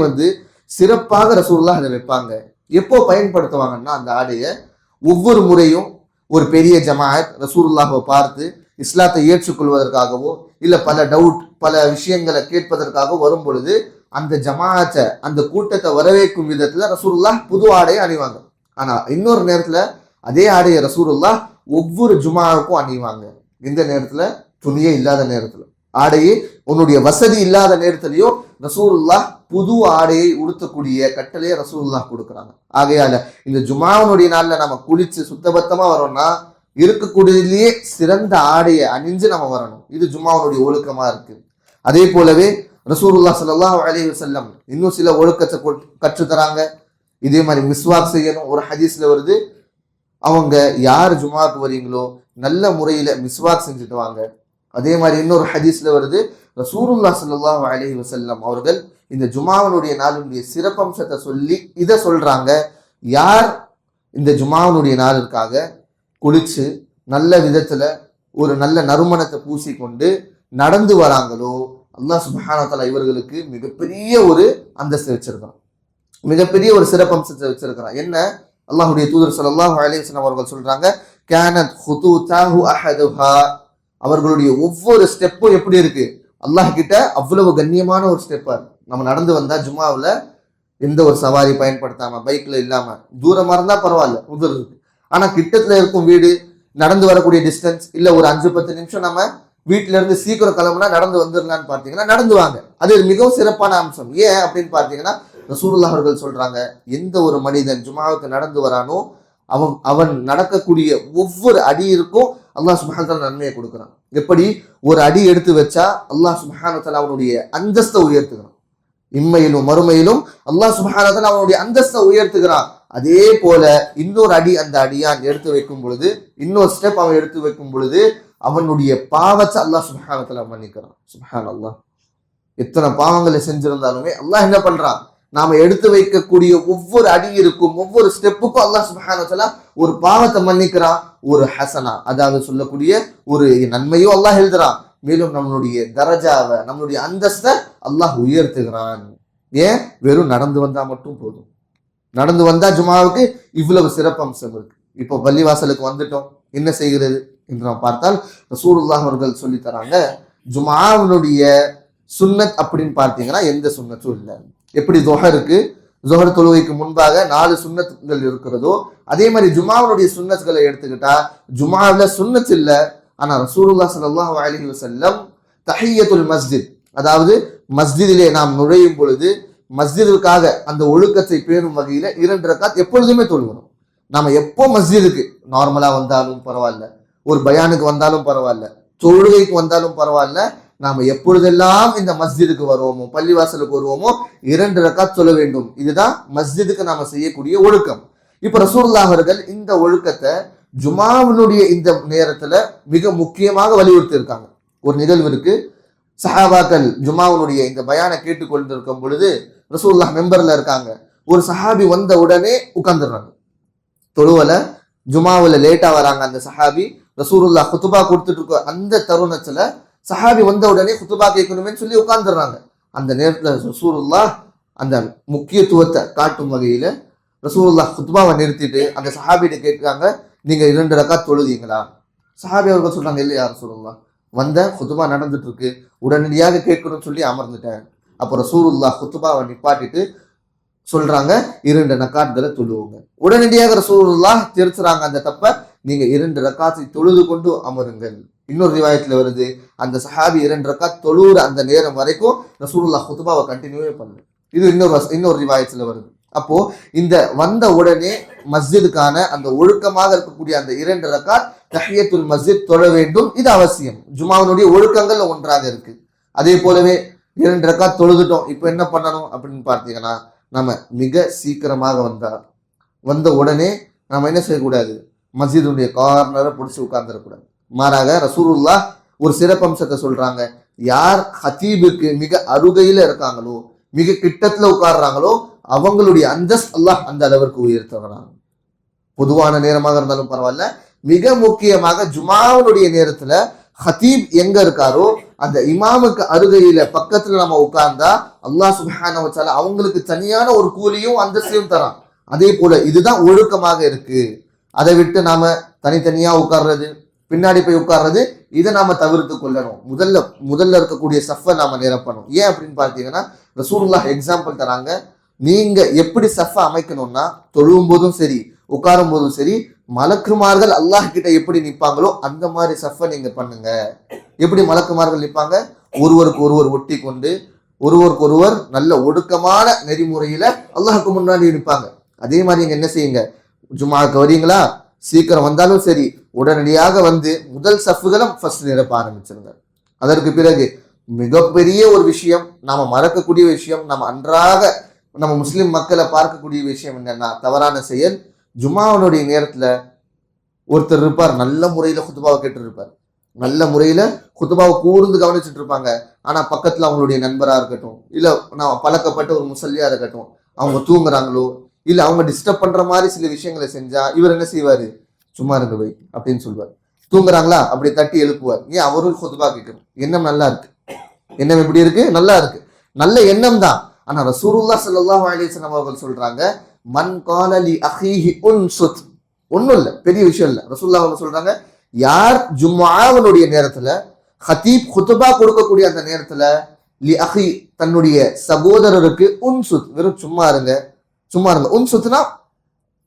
சிறப்பாக ரசூலுல்லாஹ் அதை வைப்பாங்க. எப்போ பயன்படுத்துவாங்கன்னா, அந்த ஆடையை ஒவ்வொரு முறையும் ஒரு பெரிய ஜமாஅத் ரசூலுல்லாஹை பார்த்து இஸ்லாத்தை ஏற்றுக்கொள்வதற்காகவோ இல்ல பல டவுட் பல விஷயங்களை கேட்பதற்காக வரும் பொழுது அந்த ஜமாஅத்தை அந்த கூட்டத்தை வரவேற்கும் விதத்துல ரசூலுல்லாஹ் புது ஆடையை அணிவாங்க. ஆனா இன்னொரு நேரத்துல அதே ஆடையை ரசூலுல்லாஹ் ஒவ்வொரு ஜுமாவுக்கும் அணிவாங்க. இந்த நேரத்துல துணியே இல்லாத நேரத்துல, ஆடையே உன்னுடைய வசதி இல்லாத நேரத்திலையும் ரசூலுல்லாஹ் புது ஆடையை உடுத்தக்கூடிய கட்டளையை ரசூலுல்லாஹ் கொடுக்குறாங்க. ஆகையால இந்த ஜுமாவுடைய நாள்ல நம்ம குளிச்சு சுத்தபத்தமா வரோம்னா இருக்கக்கூடியதிலேயே சிறந்த ஆடையை அணிஞ்சு நம்ம வரணும். இது ஜும்மாவுடைய ஒழுக்கமா இருக்கு. அதே போலவே ரசூலுல்லாஹ் ஸல்லல்லாஹு அலைஹி வஸல்லம் இன்னும் சில ஒழுக்கத்தை கற்று தராங்க. இதே மாதிரி மிஸ்வாக் செய்யணும். ஒரு ஹதீஸ்ல வருது, அவங்க யார் ஜும்மாவுக்கு வரீங்களோ நல்ல முறையில மிஸ்வாக் செஞ்சுட்டு வாங்க. அதே மாதிரி இன்னொரு ஹதீஸ்ல வருது, ரசூலுல்லாஹ் ஸல்லல்லாஹு அலைஹி வஸல்லம் அவர்கள் இந்த ஜும்மாவுடைய நாளுடைய சிறப்பம்சத்தை சொல்லி இதை சொல்றாங்க, யார் இந்த ஜும்மாவுடைய நாளுக்காக குளிச்சு நல்ல விதத்துல ஒரு நல்ல நறுமணத்தை பூசிக்கொண்டு நடந்து வராங்களோ அல்லாஹ் சுப்ஹானஹு வ தஆலா இவர்களுக்கு மிகப்பெரிய ஒரு அந்தஸ்து வச்சிருக்கான், மிகப்பெரிய ஒரு சிறப்பம்சத்தை வச்சிருக்கிறான். என்ன, அல்லாஹ்வுடைய தூதர் ஸல்லல்லாஹு அலைஹி வஸல்லம் அவர்கள் சொல்றாங்க, கானத் ஹுதூதாஹு அஹதுஹா, அவர்களுடைய ஒவ்வொரு ஸ்டெப்பும் எப்படி இருக்கு, அல்லாஹ் கிட்ட அவ்வளவு கண்ணியமான ஒரு ஸ்டெப்பா இருக்கு. நம்ம நடந்து வந்தா ஜும்மாவுல எந்த ஒரு சவாரி பயன்படுத்தாம பைக்ல இல்லாம, தூரமா இருந்தா பரவாயில்ல உதருக்கு, ஆனா கிட்டத்துல இருக்கும் வீடு, நடந்து வரக்கூடிய டிஸ்டன்ஸ் இல்ல ஒரு 5-10 நிமிஷம் நம்ம வீட்டுல இருந்து சீக்கிரம் கிளம்புனா நடந்து வந்துடலான்னு பார்த்தீங்கன்னா நடந்து வாங்க. அது மிகவும் சிறப்பான அம்சம். ஏன் அப்படின்னு பார்த்தீங்கன்னா ரசூலுல்லாஹ் அவர்கள் சொல்றாங்க, எந்த ஒரு மனிதன் ஜும்மாவுக்கு நடந்து வரானோ அவன் நடக்கக்கூடிய ஒவ்வொரு அடியிற்கும் அல்லாஹ் சுப்ஹானஹு வ தஆலா நன்மையை கொடுக்குறான். எப்படி ஒரு அடி எடுத்து வச்சா அல்லாஹ் சுப்ஹானஹு வ தஆலா அவனுடைய அந்தஸ்தை உயர்த்துகிறான். இம்மையிலும் மறுமையிலும் அல்லாஹ் சுப்ஹானஹு வ தஆலா அவனுடைய அந்தஸ்தை உயர்த்துகிறான். அதே போல இன்னொரு அடி அந்த அடியான் எடுத்து வைக்கும் பொழுது, இன்னொரு ஸ்டெப் அவன் எடுத்து வைக்கும் பொழுது அவனுடைய பாவத்தை அல்லாஹ் சுப்ஹானஹு வ தஆலா மன்னிக்கிறான். சுப்ஹானல்லாஹ். எத்தனை பாவங்களை செஞ்சிருந்தாலுமே அல்லாஹ் என்ன பண்றான், நாம எடுத்து வைக்கக்கூடிய ஒவ்வொரு அடியிருக்கும் ஒவ்வொரு ஸ்டெப்புக்கும் அல்லாஹ் சுப்ஹானஹு வ தஆலா ஒரு பாவத்தை மன்னிக்கிறான், ஒரு ஹசனா அதாவது சொல்லக்கூடிய ஒரு நன்மையும் அல்லாஹ் எழுதுறான். மேலும் நம்மளுடைய தரஜாவை நம்மளுடைய அந்தஸ்தை அல்லாஹ் உயர்த்துகிறான். ஏன்? வெறும் நடந்து வந்தா மட்டும் போதும். நடந்து வந்தா ஜுமாவுக்கு இவ்வளவு சிறப்பம்சம் இருக்கு. இப்போ பள்ளிவாசலுக்கு வந்துட்டோம், என்ன செய்கிறது என்று நாம் பார்த்தால் ரசூலுல்லாஹ் அவர்கள் சொல்லி தராங்க, ஜுமாவினுடைய சுன்னத் அப்படின்னு பார்த்தீங்கன்னா எந்த சுன்னத்தும் இல்லை. எப்படி ஜொஹருக்கு ஜொஹர் தொழுகைக்கு முன்பாக 4 சுன்னத்துகள் இருக்கிறதோ அதே மாதிரி ஜுமாவுடைய சுன்னத்துகளை எடுத்துக்கிட்டா ஜுமாவில் சுன்னத் இல்லை. ஆனா ரசூலுல்லாஹ் ஸல்லல்லாஹு அலைஹி வஸல்லம் தஹிய்யத்துல் மஸ்ஜித், அதாவது மஸ்ஜிதிலே நாம் நுழையும் பொழுது மஸ்ஜிதுக்காக அந்த ஒழுக்கத்தை பேணும் வகையில 2 ரக்காத் எப்பொழுதுமே தொழுகணும். நாம எப்போ மஸ்ஜிதுக்கு நார்மலா வந்தாலும் பரவாயில்ல, ஒரு பயானுக்கு வந்தாலும் பரவாயில்ல, தொழுகைக்கு வந்தாலும் பரவாயில்ல, நாம எப்பொழுதெல்லாம் இந்த மஸ்ஜிதுக்கு வருவோமோ பள்ளிவாசலுக்கு வருவோமோ 2 ரக்காத் சொல்ல வேண்டும். இதுதான் மஸ்ஜிதுக்கு நாம செய்யக்கூடிய ஒழுக்கம். இப்ப ரசூலுல்லாஹ் அவர்கள் இந்த ஒழுக்கத்தை ஜுமாவினுடைய இந்த நேரத்துல மிக முக்கியமாக வலியுறுத்தி இருக்காங்க. ஒரு நிகழ்வு இருக்கு, சஹாபாக்கள் ஜுமாவினுடைய இந்த பயானை கேட்டுக்கொண்டிருக்கும் பொழுது ரசூலுல்லாஹ் மெம்பர்ல இருக்காங்க. ஒரு சஹாபி வந்த உடனே உட்கார்ந்துடுறாங்க. தொழுவல ஜுமாவுல லேட்டா வராங்க அந்த சஹாபி. ரசூலுல்லாஹ் குத்துபா கொடுத்துட்டு இருக்க அந்த தருணத்துல சஹாபி வந்த உடனே குத்துபா கேட்கணுமே சொல்லி உட்கார்ந்துடுறாங்க. அந்த நேரத்துல ரசூலுல்லாஹ் அந்த முக்கியத்துவத்தை காட்டும் வகையில ரசூலுல்லாஹ் குத்துபாவை நிறுத்திட்டு அந்த சஹாபிட்ட கேட்கிறாங்க, நீங்க 2 ரக்காத் தொழுதீங்களா? சஹாபி அவர்கள் சொல்றாங்க, இல்லையா ரசூலுல்லாஹ், வந்த குத்துபா நடந்துட்டு இருக்கு, உடனடியாக கேட்கணும்னு சொல்லி அமர்ந்துட்டேன். அப்போ ரசூலுல்லாஹ் குத்துபாவை நிப்பாட்டிட்டு சொல்றாங்க, 2 ரக்காத்களை தொழுவுங்க. உடனடியாக ரசூலுல்லாஹ் திருச்சுறாங்க அந்த தப்ப, நீங்க 2 ரக்காத்தை தொழுது கொண்டு அமருங்கள். இன்னொரு ரிவாயத்துல வருது, அந்த சஹாபி 2 ரக்காத் தொழுற அந்த நேரம் வரைக்கும் ரசூலுல்லாஹ் குத்துபாவை கண்டினியூவே பண்ணல. இது இன்னொரு ரிவாயத்துல வருது. அப்போ இந்த வந்த உடனே மஸ்ஜிதுக்கான அந்த ஒழுக்கமாக இருக்கக்கூடிய அந்த 2 ரக்காத் தஹியத்துல் மஸ்ஜித் தொழ வேண்டும். இது அவசியம், ஜுமாவினுடைய ஒழுக்கங்கள் ஒன்றாக இருக்கு. அதே போலவே 2 ரக்காத் தொழுதுட்டோம், இப்போ என்ன பண்ணணும் அப்படின்னு பார்த்தீங்கன்னா, நம்ம மிக சீக்கிரமாக வந்த உடனே நம்ம என்ன செய்யக்கூடாது, மஸ்ஜிதுடைய கார்னரை பிடிச்சி உட்கார்ந்துடக்கூடாது. மாறாக ரசூலுல்லாஹ் ஒரு சிறப்பம்சத்தை சொல்றாங்க, யார் ஹத்தீபுக்கு மிக அருகையில இருக்காங்களோ மிக கிட்டத்துல உட்கார்றாங்களோ அவங்களுடைய அந்தஸ் அல்லாஹ் அந்த அளவிற்கு உயர்த்துகிறாங்க. பொதுவான நேரமாக இருந்தாலும் பரவாயில்ல, மிக முக்கியமாக ஜுமாவுடைய நேரத்துல ஹத்தீப் எங்க இருக்காரோ அந்த இமாமுக்கு அருகையில பக்கத்துல நம்ம உட்கார்ந்தா அல்லாஹ் சுப்ஹானஹு வ தஆலா அவங்களுக்கு தனியான ஒரு கூலியும் அந்தஸ்தையும் தரான். அதே போல இதுதான் ஒழுக்கமாக இருக்கு. அதை விட்டு நாம தனித்தனியா உட்கார்றது, பின்னாடி போய் உட்கார்றது, இதை நாம தவிர்த்து கொள்ளணும். முதல்ல இருக்கக்கூடிய சஃபை நாம நிரப்பணும். ஏன் அப்படின்னு பார்த்தீங்கன்னா ரசூலுல்லாஹ் எக்ஸாம்பிள் தராங்க, நீங்க எப்படி சஃபை அமைக்கணும்னா தொழுவும் போதும் சரி உட்காரும் போதும் சரி மலக்குமார்கள் அல்லாஹ் கிட்ட எப்படி நிற்பாங்களோ அந்த மாதிரி சஃபை நீங்க பண்ணுங்க. எப்படி மலக்குமார்கள் நிற்பாங்க, ஒருவருக்கு ஒருவர் ஒட்டி கொண்டு ஒருவருக்கு ஒருவர் நல்ல ஒடுக்கமான நெறிமுறையில அல்லாஹுக்கு முன்னாடி நிற்பாங்க. அதே மாதிரி நீங்க என்ன செய்யுங்க, ஜுமாவுக்கு வரீங்களா, சீக்கிரம் வந்தாலும் சரி உடனடியாக வந்து முதல் சஃப்புகளை ஃபர்ஸ்ட் நிரப்ப ஆரம்பிச்சிருங்க. அதற்கு பிறகு மிகப்பெரிய ஒரு விஷயம், நாம மறக்கக்கூடிய விஷயம், நம்ம அன்றாக நம்ம முஸ்லிம் மக்களை பார்க்கக்கூடிய விஷயம் என்னன்னா தவறான செயல். ஜுமாவனுடைய நேரத்துல ஒருத்தர் இருப்பார், நல்ல முறையில குத்துபாவை கேட்டு இருப்பார், நல்ல முறையில குத்துபாவை கூர்ந்து கவனிச்சுட்டு இருப்பாங்க. ஆனா பக்கத்துல அவங்களுடைய நண்பரா இருக்கட்டும், இல்ல நான் பழக்கப்பட்ட ஒரு முசல்லியா இருக்கட்டும், அவங்க தூங்குறாங்களோ இல்ல அவங்க டிஸ்டர்ப் பண்ற மாதிரி சில விஷயங்களை செஞ்சா இவர் என்ன செய்வாரு, சும்மா இருங்க வை அப்படின்னு சொல்லுவார். தூங்குறாங்களா அப்படி தட்டி எழுப்புவார். ஏன், அவரும் குத்துபா கேட்கணும். எண்ணம் நல்லா இருக்கு, எண்ணம் எப்படி இருக்கு, நல்லா இருக்கு, நல்ல எண்ணம் தான். ஆனா ரசூலுல்லாஹ் ஸல்லல்லாஹு அலைஹி வஸல்லம் அவர்கள் சொல்றாங்க, மன் கால லி அஹீஹி உன்சுத், ஒன்றும் இல்லை, பெரிய விஷயம் இல்லை. ரசூலுல்லாஹ் அவங்க சொல்றாங்க, யார் ஜும்ஆவுடைய நேரத்துல ஹதீப் குத்துபா கொடுக்கக்கூடிய அந்த நேரத்துல லி அஹி தன்னுடைய சகோதரருக்கு உன்சுத், வெறும் சும்மா இருங்க உன்சுத்னா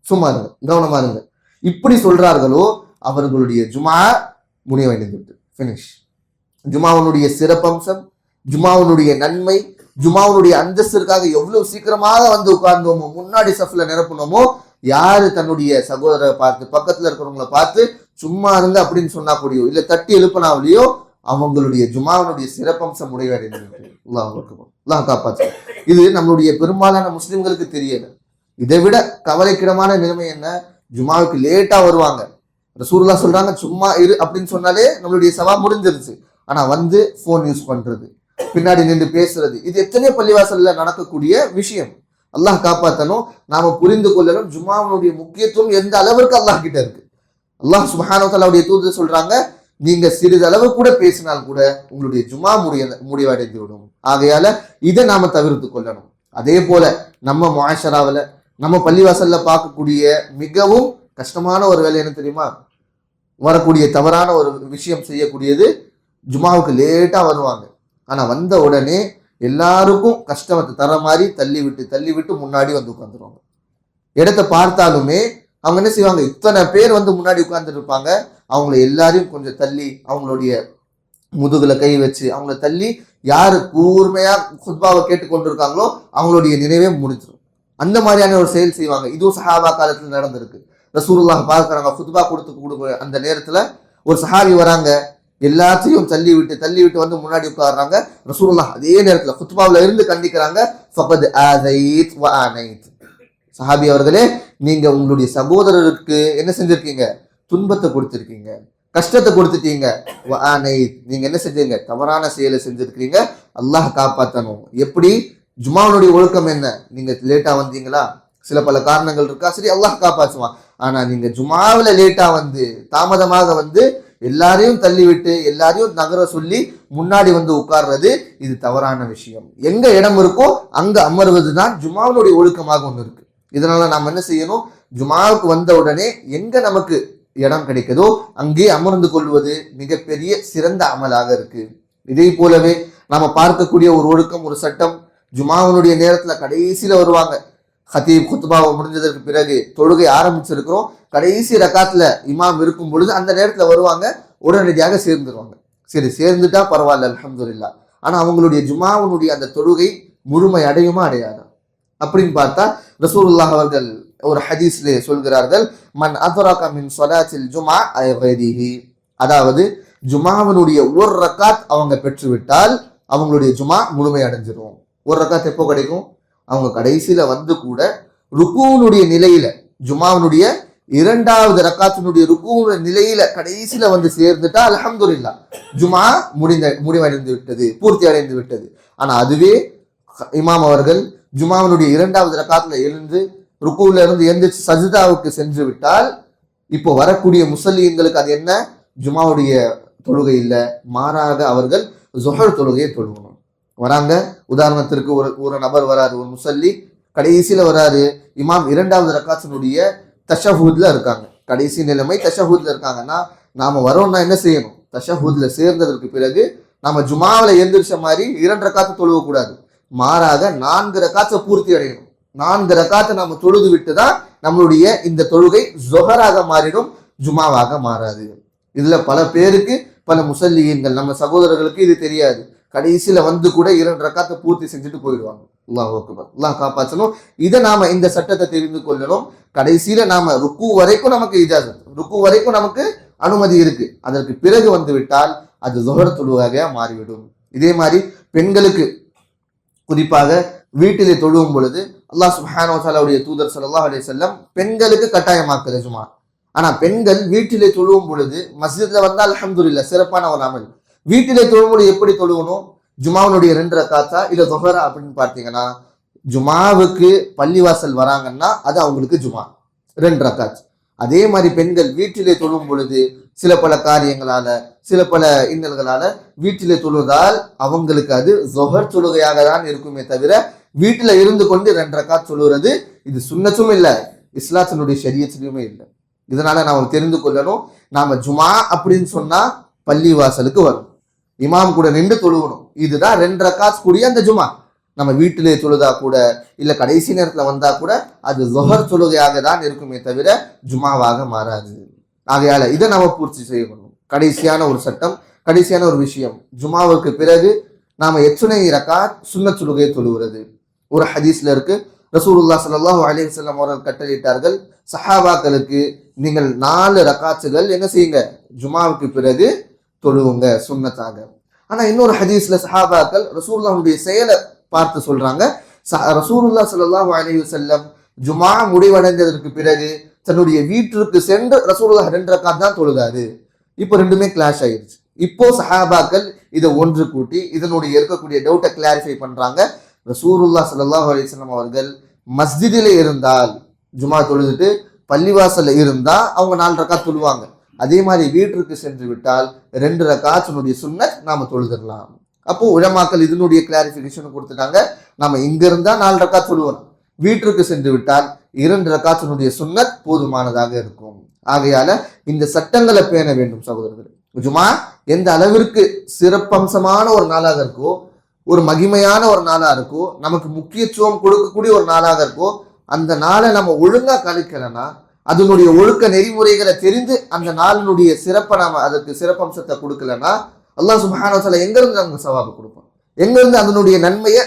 சும்மா இருங்க, கவனமா இருங்க, இப்படி சொல்றார்களோ அவர்களுடைய ஜுமா முடிய வேண்டியது. ஃபினிஷ். ஜுமாவுடைய சிறப்பம்சம், ஜுமாவுடைய நன்மை, ஜுமாவுடைய அந்தஸ்திற்காக எவ்வளவு சீக்கிரமாக வந்து உட்கார்ந்தோமோ, முன்னாடி சஃப்ல நிரப்பணுமோ, யாரு தன்னுடைய சகோதரரை பார்த்து பக்கத்துல இருக்கிறவங்களை பார்த்து சும்மா இருங்க அப்படின்னு சொன்னா கூடியோ இல்ல தட்டி எழுப்பினாவிலையோ அவங்களுடைய ஜுமாவினுடைய சிறப்பம்சம் முடிவடைந்திருக்கு. அல்லாஹ் காப்பாற்று. இது நம்மளுடைய பெரும்பாலான முஸ்லிம்களுக்கு தெரியல. இதை விட கவலைக்கிடமான நிலைமை என்ன, ஜுமாவுக்கு லேட்டா வருவாங்க. ரசூலுல்லாஹ் சொல்றாங்க சும்மா இரு அப்படின்னு சொன்னாலே நம்மளுடைய சவா முடிஞ்சிருச்சு. ஆனா வந்து போன் யூஸ் பண்றது, பின்னாடி நின்று பேசுறது, இது எத்தனை பள்ளிவாசல்ல நடக்கக்கூடிய விஷயம். அல்லாஹ் காப்பாற்றணும். நாம புரிந்து கொள்ளணும் ஜுமாவுடைய முக்கியத்துவம் எந்த அளவிற்கு அல்லாஹ் கிட்ட இருக்கு. அல்லாஹ் சுப்ஹானஹு வ தஆலாவுடைய தூதர் சொல்றாங்க, நீங்க சிறிதளவு கூட பேசினால் கூட உங்களுடைய ஜுமா முடிவடைந்து விடும். ஆகையால இதை நாம தவிர்த்து கொள்ளணும். அதே போல நம்ம முஆஷராவில் நம்ம பள்ளிவாசல்ல பார்க்கக்கூடிய மிகவும் கஷ்டமான ஒரு வேலை என்ன தெரியுமா, வரக்கூடிய தவறான ஒரு விஷயம் செய்யக்கூடியது, ஜுமாவுக்கு லேட்டா வருவாங்க. ஆனா வந்த உடனே எல்லாருக்கும் கஷ்டத்தை தர மாதிரி தள்ளி விட்டு முன்னாடி வந்து உட்காந்துருவாங்க. இடத்த பார்த்தாலுமே அவங்க என்ன செய்வாங்க, இத்தனை பேர் வந்து முன்னாடி உட்கார்ந்துட்டு இருப்பாங்க, அவங்கள எல்லாரையும் கொஞ்சம் தள்ளி அவங்களுடைய முதுகுல கை வச்சு அவங்கள தள்ளி யாரு கூர்மையா குத்பாவை கேட்டுக்கொண்டிருக்காங்களோ அவங்களுடைய நினைவே முடிச்சிடும். அந்த மாதிரியான ஒரு செயல் செய்வாங்க. இதுவும் சஹாபா காலத்துல நடந்திருக்கு. ரசூலுல்லாஹ் பார்க்கறாங்க, குத்பா கொடுக்க அந்த நேரத்துல ஒரு சஹாபி வராங்க, எல்லாத்தையும் தள்ளி விட்டு வந்து முன்னாடி உட்கார்றாங்க. ரசூலுல்லாஹ் அதே நேரத்துல குத்பாவில இருந்து கண்டிக்கிறாங்க, ஃபகத் ஆதைத் வ ஆனைத், சஹாபி அவர்களே நீங்க உங்களுடைய சகோதரருக்கு என்ன செஞ்சிருக்கீங்க, துன்பத்தை கொடுத்திருக்கீங்க, கஷ்டத்தை கொடுத்துட்டீங்க. நீங்க என்ன செஞ்சீங்க, தவறான செயலை செஞ்சிருக்கீங்க, அல்லாஹ் காப்பாற்றணும். எப்படி, ஜுமாவுடைய ஒழுக்கம் என்ன, நீங்க லேட்டா வந்தீங்களா, சில பல காரணங்கள் இருக்கா, சரி அல்லாஹ் காப்பாற்றுவான். ஆனா நீங்க ஜுமாவில லேட்டா வந்து தாமதமாக வந்து எல்லாரையும் தள்ளிவிட்டு எல்லாரையும் நகர சொல்லி முன்னாடி வந்து உட்கார்றது, இது தவறான விஷயம். எங்க இடம் இருக்கோ அங்க அமர்வது தான் ஜுமாவுடைய ஒழுக்கமாக ஒன்று இருக்கு. இதனால நாம் என்ன செய்யணும், ஜுமாவுக்கு வந்த உடனே எங்க நமக்கு இடம் கிடைக்குதோ அங்கே அமர்ந்து கொள்வது மிகப்பெரிய சிறந்த அமலாக இருக்கு. இதே போலவே நாம பார்க்கக்கூடிய ஒரு ஒழுக்கம், ஒரு சட்டம், ஜுமாவுடைய நேரத்துல கடைசியில வருவாங்க. ஹதீப் குத்பாவை முடிஞ்சதற்கு பிறகு தொழுகை ஆரம்பிச்சிருக்கிறோம், கடைசி ரக்காத்துல இமாம் இருக்கும் பொழுது அந்த நேரத்துல வருவாங்க, உடனடியாக சேர்ந்துருவாங்க. சரி சேர்ந்துட்டா பரவாயில்ல, அல்ஹம்துலில்லாஹ். ஆனா அவங்களுடைய ஜுமாவுடைய அந்த தொழுகை முழுமை அடையுமா அடையாதா அப்படின்னு பார்த்தா ரசூலுல்லாஹ் அவர்கள் ஒரு ஹதீஸ்ல சொல்கிறார்கள், மன் அதரக மின் ஸலாத்தில் ஜுமா ஐ கைரிஹி, அதாவது ஜுமாவினுடைய ஒரு ரக்காத் அவங்க பெற்றுவிட்டால் அவங்களுடைய ஜுமா முழுமை அடைஞ்சிரும். ஒரு ரக்காத் எப்போ கிடைக்கும், அவங்க கடைசியில வந்து கூட ருக்கூனுடைய நிலையில, ஜுமாவினுடைய இரண்டாவது ரக்காத்தினுடைய ருக்கூனுடைய நிலையில கடைசியில வந்து சேர்ந்துட்டா அல்ஹம்துலில்லாஹ், ஜுமா முடிவடைந்து விட்டது, பூர்த்தி அடைந்து விட்டது. ஆனா அதுவே இமாம் அவர்கள் ஜுமாவினுடைய இரண்டாவது ரக்காத்துல எழுந்து ருக்கூல இருந்து எந்திரிச்சு சஜிதாவுக்கு சென்று விட்டால், இப்போ வரக்கூடிய முசல்லிங்களுக்கு அது என்ன, ஜுமாவுடைய தொழுகை இல்லை, மாறாக அவர்கள் ஜுஹர் தொழுகையை தொழுகணும். வராங்க, உதாரணத்திற்கு ஒரு நபர் வராரு, ஒரு முசல்லி கடைசியில வராரு, இமாம் இரண்டாவது ரக்காத்தினுடைய தஷஹூத்ல இருக்காங்க, கடைசி நிலைமை தஷஹூத்ல இருக்காங்கன்னா நாம வரோம்னா என்ன செய்யணும், தஷஹூத்ல சேர்ந்ததற்கு பிறகு நாம ஜுமாவில எந்திரிச்ச மாதிரி 2 ரக்காத்து தொழுவ கூடாது, மாறாக 4 ரக்காத்தை பூர்த்தி அடையணும். 4 ரக்காத்தை நாம தொழுது விட்டுதான் நம்மளுடைய இந்த தொழுகை ஜொஹராக மாறிடும், ஜுமாவாக மாறாது. இதுல பல பேருக்கு, பல முசல்லியீன்கள் நம்ம சகோதரர்களுக்கு இது தெரியாது. கடைசியில வந்து கூட 2 ரக்காத்தை பூர்த்தி செஞ்சுட்டு போயிடுவாங்க. அல்லாஹ் அக்பர், அல்லாஹ் காப்பாற்றணும். இதை நாம இந்த சட்டத்தை தெரிந்து கொள்ளணும். கடைசியில நாம ருக்கு வரைக்கும் நமக்கு இஜாசத், ருக்கு வரைக்கும் நமக்கு அனுமதி இருக்கு. அதற்கு பிறகு வந்து விட்டால் அது ஜொஹர் தொழுகையா மாறிவிடும். இதே மாதிரி பெண்களுக்கு குறிப்பாக வீட்டிலே தொழுவும் பொழுது அல்லாஹ் சுப்ஹானஹு வ தஆலாவுடைய தூதர் ஸல்லல்லாஹு அலைஹி வஸல்லம் பெண்களுக்கு கட்டாயமாக்குற ஜுமா. ஆனா பெண்கள் வீட்டிலே தொழுவும் பொழுது, மஸ்ஜித்ல வந்தால் அல்ஹம்துலில்லாஹ் சிறப்பான ஒரு அமல். வீட்டிலே தொழும்போது எப்படி தொழுகணும், ஜுமாவுடைய 2 ரக்காத்தா இல்ல தொஹரா அப்படின்னு பார்த்தீங்கன்னா, ஜுமாவுக்கு பள்ளிவாசல் வராங்கன்னா அது அவங்களுக்கு ஜுமா 2 ரக்காத். அதே மாதிரி பெண்கள் வீட்டிலே தொழும் பொழுது சில பல காரியங்களால, சில பல இன்னல்களால வீட்டிலே தொழுதால் அவங்களுக்கு அது ஜொஹர் தொழுகையாக தான் இருக்குமே தவிர வீட்டில இருந்து கொண்டு 2 ரக்காத் சொல்லுறது இது சுன்னத்தும் இல்லை, இஸ்லாத்தினுடைய ஷரியத்திலுமே இல்லை. இதனால நாம தெரிந்து கொள்ளணும், நாம ஜுமா அப்படின்னு சொன்னா பள்ளி வாசலுக்கு வரும், இமாம் கூட நின்று தொழுகணும். இதுதான் 2 ரக்காத் கூடிய அந்த ஜுமா. நம்ம வீட்டிலே தொழுதா கூட இல்ல கடைசி நேரத்துல வந்தா கூட அது ஜொஹர் தொழுகையாக தான் இருக்குமே தவிர ஜுமாவாக மாறாது. ஆகையால இதை நாம பூர்த்தி செய்யணும். கடைசியான ஒரு சட்டம், கடைசியான ஒரு விஷயம், ஜுமாவுக்கு பிறகு நாம எத்தனை ரக்காத் சுன்னத் தொழுகையை தொழுகிறது. ஒரு ஹதீஸ்ல இருக்கு, ரசூலுல்லாஹ் ஸல்லல்லாஹு அலைஹி வஸல்லம் அவர்கள் கட்டளையிட்டார்கள், சஹாபாக்களுக்கு நீங்கள் 4 ரக்காத்துகள் என்ன செய்யுங்க, ஜுமாவுக்கு பிறகு தொழுவுங்க சுன்னத்தாக. ஆனா இன்னொரு ஹதீஸ்ல சஹாபாக்கள் ரசூலுல்லாஹுடைய செயலை பார்த்து சொல்றாங்க, ரசூலுல்லாஹ் ஸல்லல்லாஹு அலைஹி வஸல்லம் ஜுமா முடிவடைந்ததற்கு பிறகு தன்னுடைய வீட்டிற்கு சென்று ரசூலுல்லாஹ் 2 ரக்காத் தான் தொழுதாரு. இப்போ ரெண்டுமே கிளாஷ் ஆயிருச்சு. இப்போ சஹாபாக்கள் இதை ஒன்று கூட்டி இதனுடைய இருக்கக்கூடிய டவுட்டை கிளாரிஃபை பண்றாங்க. ரசூலுல்லாஹ் ஸல்லல்லாஹு அலைஹி வஸல்லம் அவர்கள் மஸ்ஜிதில் இருந்தால் ஜுமா தொழுதுட்டு பள்ளிவாசல்ல இருந்தா அவங்க 4 ரக்காத் தொழுவாங்க. அதே மாதிரி வீட்டிற்கு சென்று விட்டால் 2 ரக்காத் சுன்னத் நாம தொழுதரலாம். அப்போ உலமாக்கள் இதனுடைய கிளாரிஃபிகேஷன் கொடுத்துட்டாங்க. நம்ம இங்க இருந்தா 4 ரக்காத் தொழுவோம், வீட்டிற்கு சென்று விட்டால் 2 ரக்காத் சுன்னத் போதுமானதாக இருக்கும். ஆகையால இந்த சட்டங்களை பேண வேண்டும் சகோதரர்கள். ஜுமா எந்த அளவிற்கு சிறப்பம்சமான ஒரு நாளாக இருக்கோ, ஒரு மகிமையான ஒரு நாளா இருக்கோ, நமக்கு முக்கியத்துவம் கொடுக்கக்கூடிய ஒரு நாளாக இருக்கோ, அந்த நாளை நம்ம ஒழுங்கா கழிக்கலன்னா, அதனுடைய ஒழுக்க நெறிமுறைகளை தெரிந்து அந்த நாளினுடைய சிறப்பை நாம அதற்கு சிறப்பம்சத்தை கொடுக்கலன்னா, அல்லாஹ் சுப்ஹானஹு வ தஆலா எங்கிருந்து நமக்கு சவாபு கொடுப்போம், எங்கிருந்து அதனுடைய நன்மையை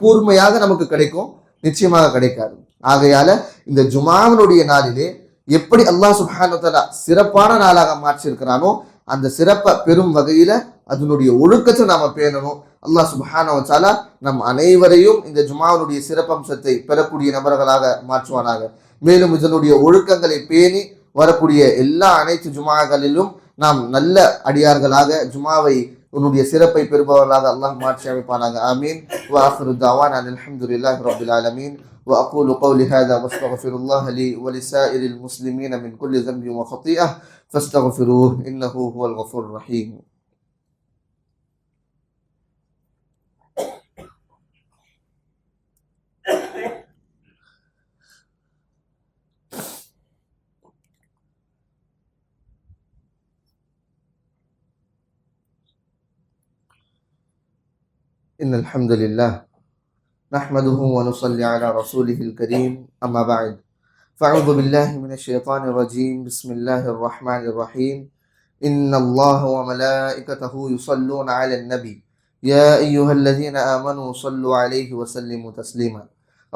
பூர்மையாக நமக்கு கிடைக்கும்? நிச்சயமாக கிடைக்காது. ஆகையால இந்த ஜுமாவினுடைய நாளிலே எப்படி அல்லாஹ் சுப்ஹானஹு வ தஆலா சிறப்பான நாளாக மாற்றியிருக்கிறானோ அந்த சிறப்பை பெரும் வகையில அதனுடைய ஒழுக்கத்தை நாம பேணணும். அல்லாஹ் சுப்ஹானஹு வ தஆலா நம் அனைவரையும் இந்த ஜுமாவுடைய சிறப்பம்சத்தை பெறக்கூடிய நபர்களாக மாற்றுவானாக. மேலும் இதனுடைய ஒழுக்கங்களை பேணி வரக்கூடிய எல்லா அனைத்து ஜுமாகளிலும் நாம் நல்ல அடியார்களாக ஜுமாவை உன்னுடைய சிறப்பை பெறுபவர்களாக அல்லாஹ் மாற்றி அமைப்பானாக. ஆமீன். வஆகிரு தஅவானா அல்ஹம்துலில்லாஹி ரப்பில் ஆலமீன். وأقول قولي هذا واستغفر الله لي ولسائر المسلمين من كل ذنب وخطيئة فاستغفروه إنه هو الغفور الرحيم. إن الحمد لله نحمده ونصلي على رسوله الكريم أما بعد فأعوذ بالله من الشيطان الرجيم بسم الله الرحمن الرحيم إن الله وملائكته يصلون على النبي يا أيها الذين آمنوا صلوا عليه وسلموا تسليما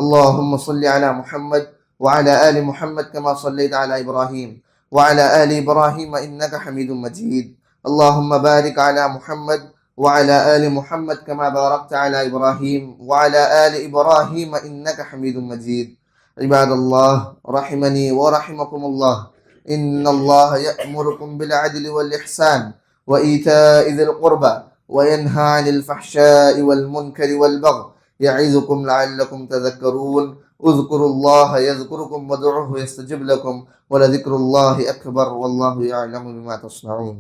اللهم صل على محمد وعلى آل محمد كما صليت على إبراهيم وعلى آل إبراهيم إنك حميد مجيد اللهم بارك على محمد وعلى آل محمد كما باركت على إبراهيم وعلى آل إبراهيم إنك حميد مجيد عباد الله رحمني ورحمكم الله إن الله يأمركم بالعدل والإحسان وإيتاء ذي القربى وينهى عن الفحشاء والمنكر والبغي يعظكم لعلكم تذكرون اذكروا الله يذكركم وادعوه يستجب لكم ولذكر الله أكبر والله يعلم بما تصنعون.